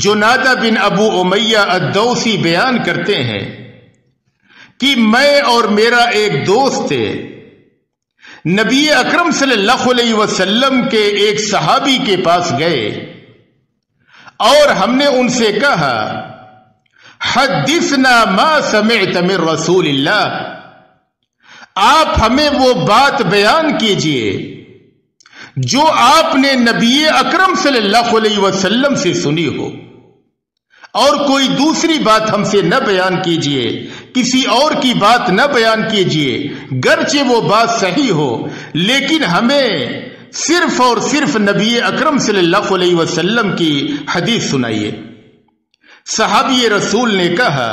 Speaker 6: جنادہ بن ابو امیہ الدوسی بیان کرتے ہیں کہ میں اور میرا ایک دوست نبی اکرم صلی اللہ علیہ وسلم کے ایک صحابی کے پاس گئے اور ہم نے ان سے کہا حدثنا ما سمعت من رسول اللہ، آپ ہمیں وہ بات بیان کیجئے جو آپ نے نبی اکرم صلی اللہ علیہ وسلم سے سنی ہو، اور کوئی دوسری بات ہم سے نہ بیان کیجئے، کسی اور کی بات نہ بیان کیجئے، گرچہ وہ بات صحیح ہو لیکن ہمیں صرف اور صرف نبی اکرم صلی اللہ علیہ وسلم کی حدیث سنائیے۔ صحابی رسول نے کہا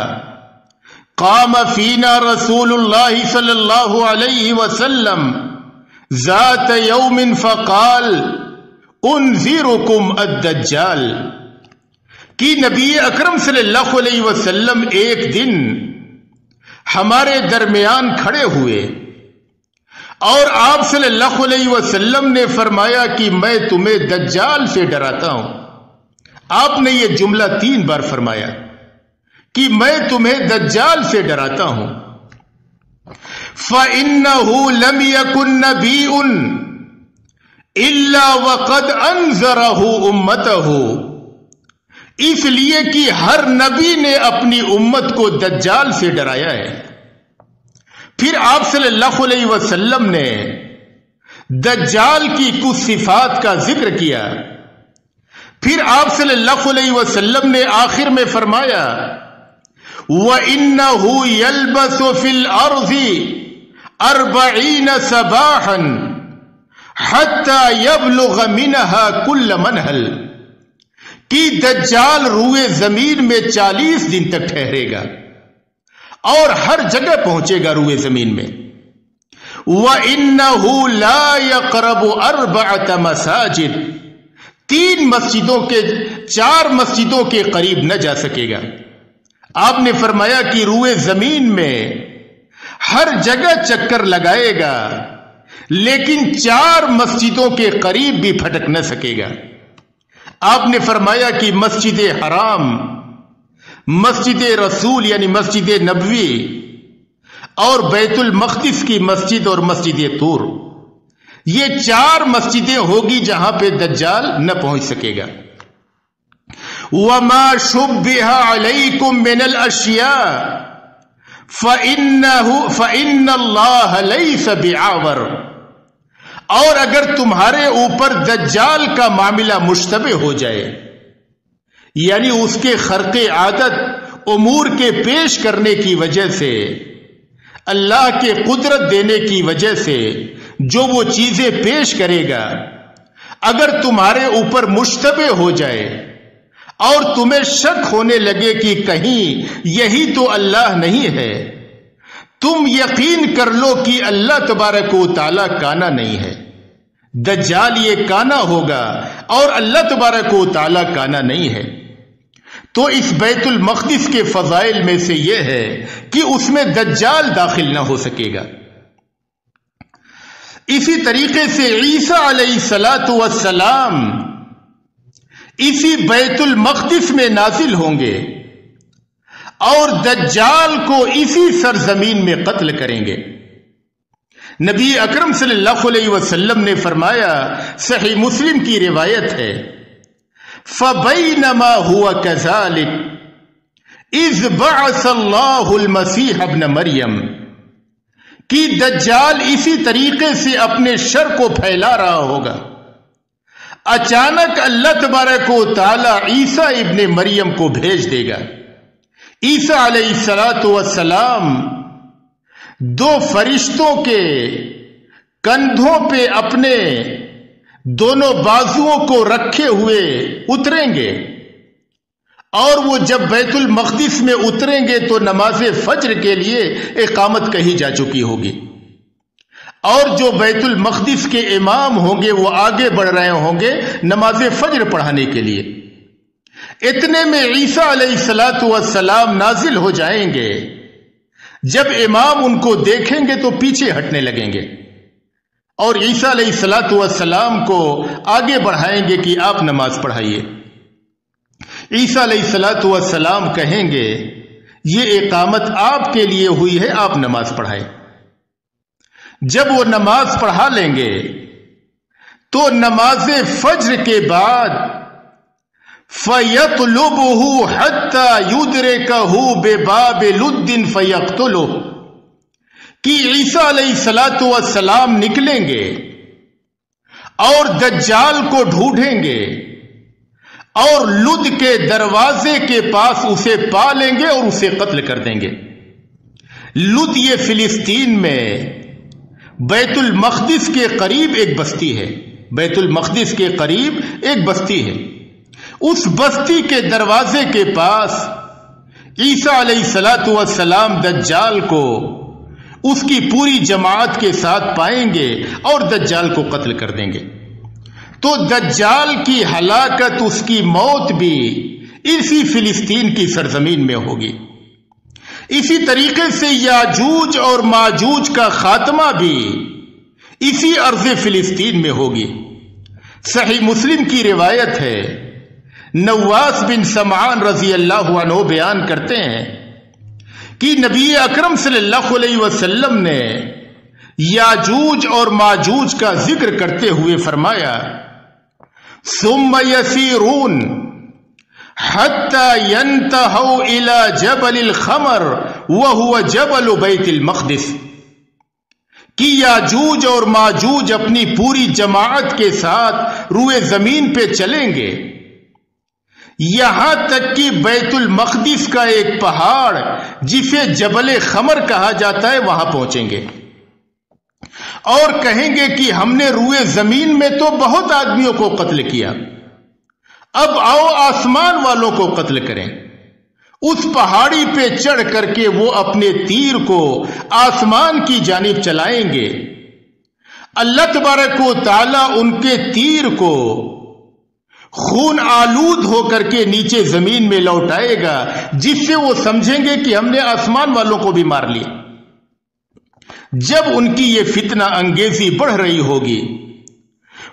Speaker 6: قام فینا رسول اللہ صلی اللہ علیہ وسلم ذات یوم فقال انذرکم الدجال، کہ نبی اکرم صلی اللہ علیہ وسلم ایک دن ہمارے درمیان کھڑے ہوئے اور آپ صلی اللہ علیہ وسلم نے فرمایا کہ میں تمہیں دجال سے ڈراتا ہوں۔ آپ نے یہ جملہ 3 بار فرمایا کہ میں تمہیں دجال سے ڈراتا ہوں۔ فَإِنَّهُ لَمْ يَكُنْ نَبِيٌّ إِلَّا وَقَدْ أَنذَرَهُ أُمَّتَهُ، اس لیے کہ ہر نبی نے اپنی امت کو دجال سے ڈرایا ہے۔ پھر آپ صلی اللہ علیہ وسلم نے دجال کی کچھ صفات کا ذکر کیا۔ پھر آپ صلی اللہ علیہ وسلم نے آخر میں فرمایا وَإِنَّهُ يَلْبَسُ فِي الْأَرْضِ 40 صَبَاحًا حَتَّى يَبْلُغَ مِنْهَا كُلَّ مَنْهَلٍ، کہ دجال روئے زمین میں 40 دن تک ٹھہرے گا اور ہر جگہ پہنچے گا روئے زمین میں۔ وَإِنَّهُ لَا يَقْرَبُ 4 مساجد، 4 مسجدوں کے قریب نہ جا سکے گا۔ آپ نے فرمایا کہ روئے زمین میں ہر جگہ چکر لگائے گا لیکن 4 مسجدوں کے قریب بھی پھٹک نہ سکے گا۔ آپ نے فرمایا کہ مسجد حرام، مسجد رسول یعنی مسجد نبوی اور بیت المقدس کی مسجد اور مسجد طور، یہ 4 مسجدیں ہوگی جہاں پہ دجال نہ پہنچ سکے گا۔ وَمَا شُبِّهَ عَلَيْكُم مِّنَ الْأَشْيَاءِ فَإِنَّ اللَّهَ لَيْسَ بِعَوَرٍ، اور اگر تمہارے اوپر دجال کا معاملہ مشتبہ ہو جائے، یعنی اس کے خرق عادت امور کے پیش کرنے کی وجہ سے، اللہ کے قدرت دینے کی وجہ سے جو وہ چیزیں پیش کرے گا، اگر تمہارے اوپر مشتبہ ہو جائے اور تمہیں شک ہونے لگے کہ کہیں یہی تو اللہ نہیں ہے، تم یقین کر لو کہ اللہ تبارک و تعالیٰ کانا نہیں ہے۔ دجال یہ کانا ہوگا اور اللہ تبارک و تعالیٰ کانا نہیں ہے۔ تو اس بیت المقدس کے فضائل میں سے یہ ہے کہ اس میں دجال داخل نہ ہو سکے گا۔ اسی طریقے سے عیسیٰ علیہ السلام اسی بیت المقدس میں نازل ہوں گے اور دجال کو اسی سرزمین میں قتل کریں گے۔ نبی اکرم صلی اللہ علیہ وسلم نے فرمایا، صحیح مسلم کی روایت ہے، فَبَيْنَمَا هُوَ كَذَلِكَ إِذْ بَعَثَ اللَّهُ الْمَسِيحَ ابْنَ مَرْيَمَ، کہ دجال اسی طریقے سے اپنے شر کو پھیلا رہا ہوگا، اچانک اللہ تبارک و تعالی عیسیٰ ابن مریم کو بھیج دے گا۔ عیسیٰ علیہ السلام 2 فرشتوں کے کندھوں پہ اپنے دونوں بازوؤں کو رکھے ہوئے اتریں گے، اور وہ جب بیت المقدس میں اتریں گے تو نماز فجر کے لیے اقامت کہی جا چکی ہوگی، اور جو بیت المقدس کے امام ہوں گے وہ آگے بڑھ رہے ہوں گے نماز فجر پڑھانے کے لیے۔ اتنے میں عیسیٰ علیہ السلام نازل ہو جائیں گے، جب امام ان کو دیکھیں گے تو پیچھے ہٹنے لگیں گے اور عیسیٰ علیہ السلام کو آگے بڑھائیں گے کہ آپ نماز پڑھائیے۔ عیسیٰ علیہ السلام کہیں گے یہ اقامت آپ کے لیے ہوئی ہے، آپ نماز پڑھائیں۔ جب وہ نماز پڑھا لیں گے تو نماز فجر کے بعد فَيَطْلُبُهُ حَتَّى يُدْرِكَهُ بِبَابِ لُدٍّ فَيَقْتُلُهُ کہ عیسیٰ علیہ السلام نکلیں گے اور دجال کو ڈھونڈیں گے اور لد کے دروازے کے پاس اسے پا لیں گے اور اسے قتل کر دیں گے۔ لد یہ فلسطین میں بیت المقدس کے قریب ایک بستی ہے، بیت المقدس کے قریب ایک بستی ہے۔ اس بستی کے دروازے کے پاس عیسیٰ علیہ السلام دجال کو اس کی پوری جماعت کے ساتھ پائیں گے اور دجال کو قتل کر دیں گے۔ تو دجال کی ہلاکت، اس کی موت بھی اسی فلسطین کی سرزمین میں ہوگی۔ اسی طریقے سے یاجوج اور ماجوج کا خاتمہ بھی اسی ارض فلسطین میں ہوگی۔ صحیح مسلم کی روایت ہے، نواس بن سمعان رضی اللہ عنہ بیان کرتے ہیں کہ نبی اکرم صلی اللہ علیہ وسلم نے یاجوج اور ماجوج کا ذکر کرتے ہوئے فرمایا، ثم یسیرون حتی ینتہوا الی جبل الخمر وہو جبل بیت المقدس، کہ یاجوج اور ماجوج اپنی پوری جماعت کے ساتھ روئے زمین پہ چلیں گے یہاں تک کہ بیت المقدس کا ایک پہاڑ جسے جبل خمر کہا جاتا ہے وہاں پہنچیں گے اور کہیں گے کہ ہم نے روئے زمین میں تو بہت آدمیوں کو قتل کیا، اب آؤ آسمان والوں کو قتل کریں۔ اس پہاڑی پہ چڑھ کر کے وہ اپنے تیر کو آسمان کی جانب چلائیں گے، اللہ تبارک و تعالی ان کے تیر کو خون آلود ہو کر کے نیچے زمین میں لوٹائے گا، جس سے وہ سمجھیں گے کہ ہم نے آسمان والوں کو بھی مار لیا۔ جب ان کی یہ فتنہ انگیزی بڑھ رہی ہوگی،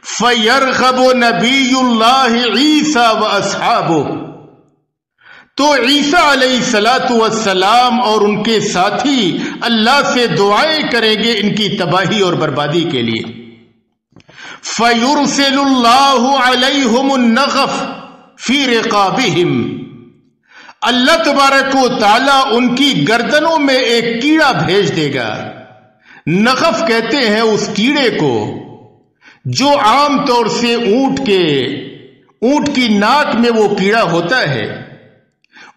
Speaker 6: فَيَرْغَبُ نَبِيُّ اللَّهِ عِيسَى وَأَصْحَابُهُ، تو عیسیٰ علیہ السلام اور ان کے ساتھی اللہ سے دعائیں کریں گے ان کی تباہی اور بربادی کے لیے۔ فَيُرْسِلُ اللَّهُ عَلَيْهُمُ النَّغَفَ فِي رِقَابِهِمْ، اللہ تبارک و تعالی ان کی گردنوں میں ایک کیڑا بھیج دے گا۔ نغف کہتے ہیں اس کیڑے کو جو عام طور سے اونٹ کی ناک میں وہ کیڑا ہوتا ہے،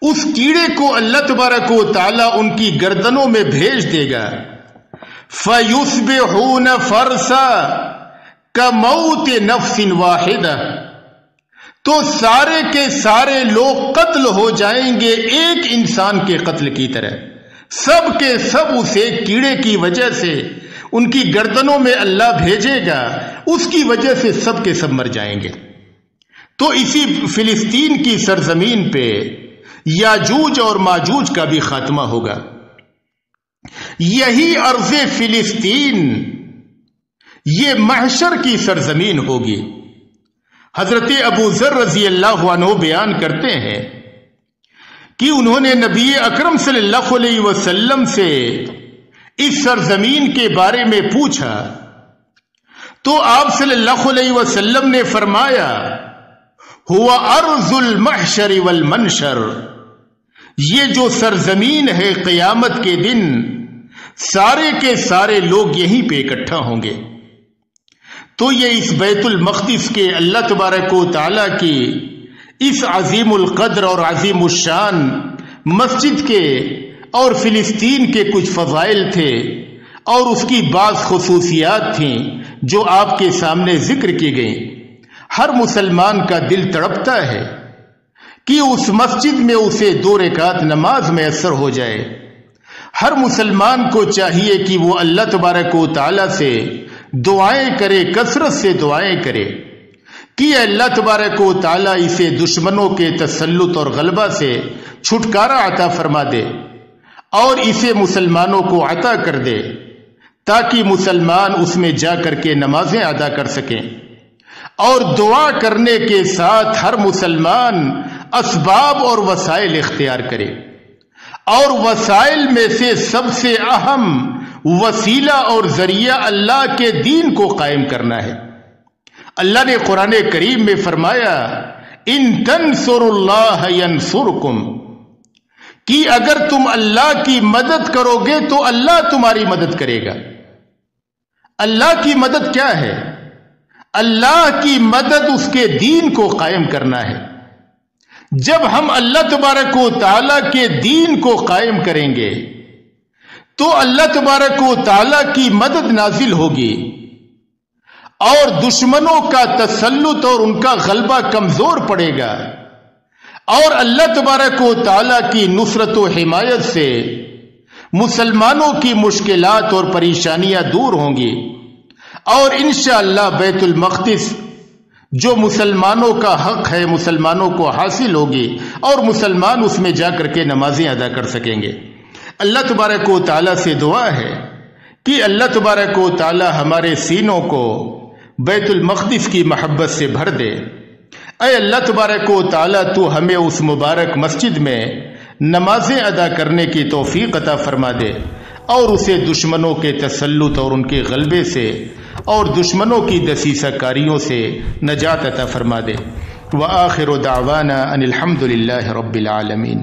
Speaker 6: اس کیڑے کو اللہ تبارک و تعالی ان کی گردنوں میں بھیج دے گا۔ فَيُصْبِحُونَ فَرْسًا کَمَوْتِ نَفْسٍ وَاحِدَةٍ، تو سارے کے سارے لوگ قتل ہو جائیں گے ایک انسان کے قتل کی طرح، سب کے سب اسے کیڑے کی وجہ سے ان کی گردنوں میں اللہ بھیجے گا، اس کی وجہ سے سب کے سب مر جائیں گے۔ تو اسی فلسطین کی سرزمین پہ یاجوج اور ماجوج کا بھی خاتمہ ہوگا۔ یہی ارض فلسطین یہ محشر کی سرزمین ہوگی۔ حضرت ابو ذر رضی اللہ عنہ بیان کرتے ہیں کہ انہوں نے نبی اکرم صلی اللہ علیہ وسلم سے اس سرزمین کے بارے میں پوچھا تو آپ صلی اللہ علیہ وسلم نے فرمایا، ہوا ارض المحشر والمنشر، یہ جو سرزمین ہے قیامت کے دن سارے کے سارے لوگ یہیں پہ اکٹھا ہوں گے۔ تو یہ اس بیت المقدس کے اللہ تبارک و تعالیٰ کی اس عظیم القدر اور عظیم الشان مسجد کے اور فلسطین کے کچھ فضائل تھے اور اس کی بعض خصوصیات تھیں جو آپ کے سامنے ذکر کی گئیں۔ ہر مسلمان کا دل تڑپتا ہے کہ اس مسجد میں اسے 2 رکعت نماز میسر ہو جائے۔ ہر مسلمان کو چاہیے کہ وہ اللہ تبارک و تعالیٰ سے دعائیں کرے، کثرت سے دعائیں کرے کہ اللہ تبارک و تعالیٰ اسے دشمنوں کے تسلط اور غلبہ سے چھٹکارا عطا فرما دے اور اسے مسلمانوں کو عطا کر دے تاکہ مسلمان اس میں جا کر کے نمازیں ادا کر سکیں۔ اور دعا کرنے کے ساتھ ہر مسلمان اسباب اور وسائل اختیار کرے۔ اور وسائل میں سے سب سے اہم وسیلہ اور ذریعہ اللہ کے دین کو قائم کرنا ہے۔ اللہ نے قرآن کریم میں فرمایا ان تنصروا اللہ ینصرکم، کہ اگر تم اللہ کی مدد کرو گے تو اللہ تمہاری مدد کرے گا۔ اللہ کی مدد کیا ہے؟ اللہ کی مدد اس کے دین کو قائم کرنا ہے۔ جب ہم اللہ تبارک و تعالیٰ کے دین کو قائم کریں گے تو اللہ تبارک و تعالیٰ کی مدد نازل ہوگی اور دشمنوں کا تسلط اور ان کا غلبہ کمزور پڑے گا، اور اللہ تبارک و تعالیٰ کی نصرت و حمایت سے مسلمانوں کی مشکلات اور پریشانیاں دور ہوں گی، اور انشاءاللہ بیت المقدس جو مسلمانوں کا حق ہے مسلمانوں کو حاصل ہوگی، اور مسلمان اس میں جا کر کے نمازیں ادا کر سکیں گے۔ اللہ تبارک و تعالیٰ سے دعا ہے کہ اللہ تبارک و تعالیٰ ہمارے سینوں کو بیت المقدس کی محبت سے بھر دے۔ اے اللہ تبارک و تعالیٰ تو ہمیں اس مبارک مسجد میں نمازیں ادا کرنے کی توفیق عطا فرما دے، اور اسے دشمنوں کے تسلط اور ان کے غلبے سے اور دشمنوں کی دسیسہ کاریوں سے نجات عطا فرما دے۔ وآخر دعوانا ان الحمد للہ رب العالمین۔